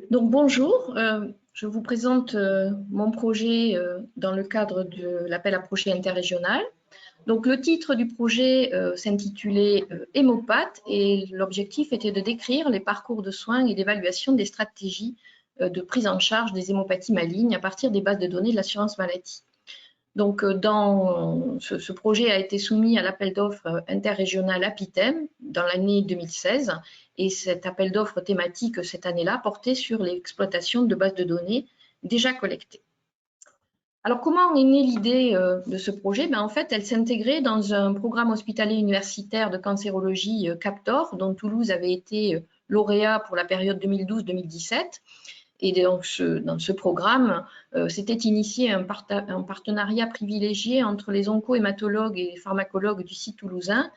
Donc bonjour, je vous présente mon projet dans le cadre de l'appel à projet interrégional. Donc le titre du projet s'intitulait Hémopathe et l'objectif était de décrire les parcours de soins et d'évaluation des stratégies de prise en charge des hémopathies malignes à partir des bases de données de l'assurance maladie. Donc, ce projet a été soumis à l'appel d'offres interrégional APITEM dans l'année 2016 et cet appel d'offres thématique cette année-là portait sur l'exploitation de bases de données déjà collectées. Alors, comment est née l'idée de ce projet? En fait, elle s'intégrait dans un programme hospitalier universitaire de cancérologie CAPTOR, dont Toulouse avait été lauréat pour la période 2012-2017. Et dans ce programme, s'était initié un partenariat privilégié entre les onco-hématologues et les pharmacologues du site toulousain.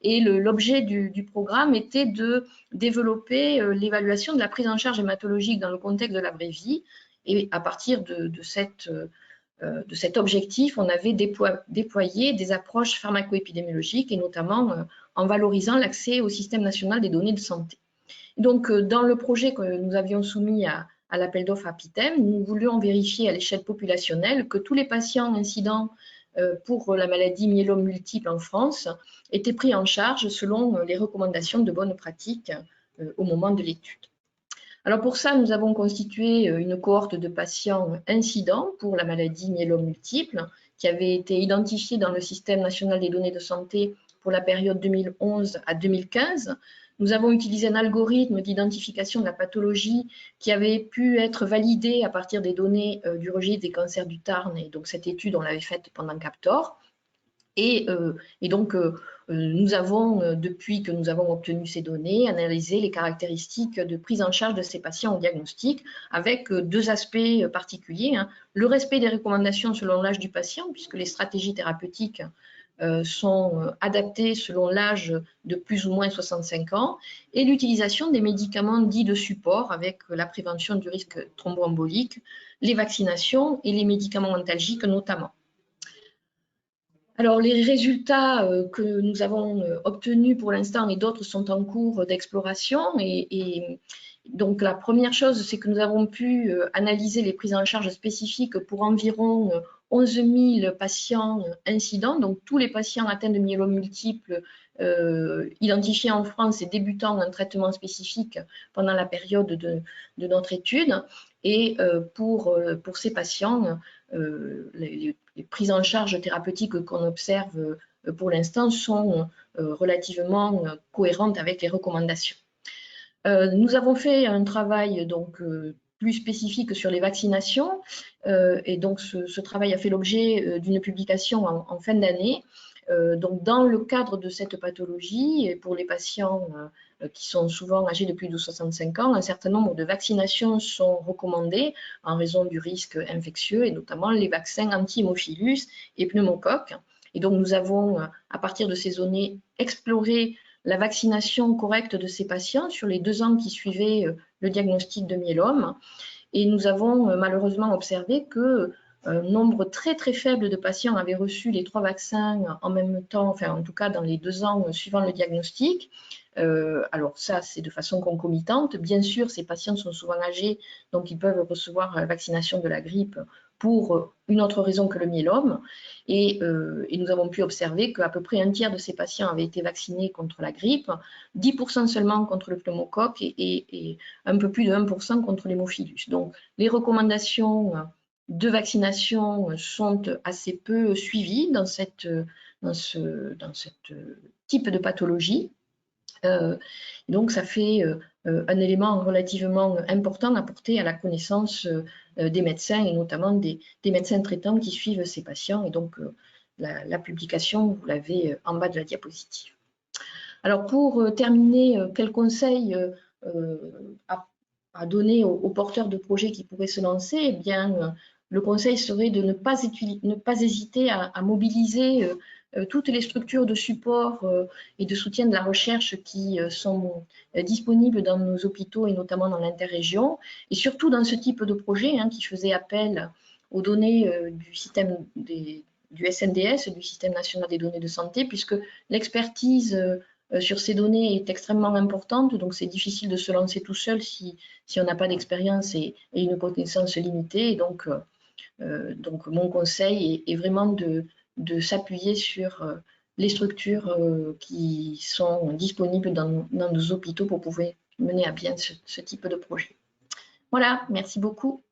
Et l'objet du programme était de développer l'évaluation de la prise en charge hématologique dans le contexte de la vraie vie. Et à partir de cet objectif, on avait déployé des approches pharmaco-épidémiologiques et notamment en valorisant l'accès au système national des données de santé. Donc, dans le projet que nous avions soumis à l'appel d'offres APITEM, nous voulions vérifier à l'échelle populationnelle que tous les patients incidents pour la maladie myélome multiple en France étaient pris en charge selon les recommandations de bonne pratique au moment de l'étude. Alors pour ça, nous avons constitué une cohorte de patients incidents pour la maladie myélome multiple qui avait été identifiée dans le système national des données de santé pour la période 2011 à 2015. Nous avons utilisé un algorithme d'identification de la pathologie qui avait pu être validé à partir des données du registre des cancers du Tarn. Et donc cette étude, on l'avait faite pendant CAPTOR. Et donc, nous avons, depuis que nous avons obtenu ces données, analysé les caractéristiques de prise en charge de ces patients au diagnostic avec deux aspects particuliers. Le respect des recommandations selon l'âge du patient, puisque les stratégies thérapeutiques sont adaptées selon l'âge de plus ou moins 65 ans, et l'utilisation des médicaments dits de support avec la prévention du risque thromboembolique, les vaccinations et les médicaments antalgiques notamment. Alors, les résultats que nous avons obtenus pour l'instant et d'autres sont en cours d'exploration. Et donc, la première chose, c'est que nous avons pu analyser les prises en charge spécifiques pour environ 11 000 patients incidents, donc tous les patients atteints de myélome multiple identifiés en France et débutant un traitement spécifique pendant la période de notre étude. Et pour ces patients, les prises en charge thérapeutiques qu'on observe pour l'instant sont relativement cohérentes avec les recommandations. Nous avons fait un travail donc plus spécifique sur les vaccinations et donc ce travail a fait l'objet d'une publication en fin d'année. Donc dans le cadre de cette pathologie, et pour les patients qui sont souvent âgés de plus de 65 ans, un certain nombre de vaccinations sont recommandées en raison du risque infectieux et notamment les vaccins anti-hémophilus et pneumocoque. Et donc nous avons, à partir de ces données, exploré la vaccination correcte de ces patients sur les 2 ans qui suivaient le diagnostic de myélome. Et nous avons malheureusement observé que un nombre très très faible de patients avaient reçu les 3 vaccins en même temps, enfin en tout cas dans les 2 ans suivant le diagnostic. Alors ça, c'est de façon concomitante. Bien sûr, ces patients sont souvent âgés, donc ils peuvent recevoir la vaccination de la grippe pour une autre raison que le myélome. Et nous avons pu observer qu'à peu près un tiers de ces patients avaient été vaccinés contre la grippe, 10% seulement contre le pneumocoque et un peu plus de 1% contre l'hémophilus. Donc les recommandations de vaccination sont assez peu suivies dans ce type de pathologie. Donc ça fait un élément relativement important à porter à la connaissance des médecins et notamment des médecins traitants qui suivent ces patients. Et donc la publication, vous l'avez en bas de la diapositive. Alors pour terminer, quel conseil à donner aux porteurs de projets qui pourraient se lancer? Eh bien, le conseil serait de ne pas hésiter à mobiliser toutes les structures de support et de soutien de la recherche qui sont disponibles dans nos hôpitaux et notamment dans l'interrégion, et surtout dans ce type de projet qui faisait appel aux données du système du SNDS, du Système national des données de santé, puisque l'expertise sur ces données est extrêmement importante, donc c'est difficile de se lancer tout seul si on n'a pas d'expérience et une connaissance limitée. Et donc mon conseil est vraiment de s'appuyer sur les structures qui sont disponibles dans nos hôpitaux pour pouvoir mener à bien ce type de projet. Voilà, merci beaucoup.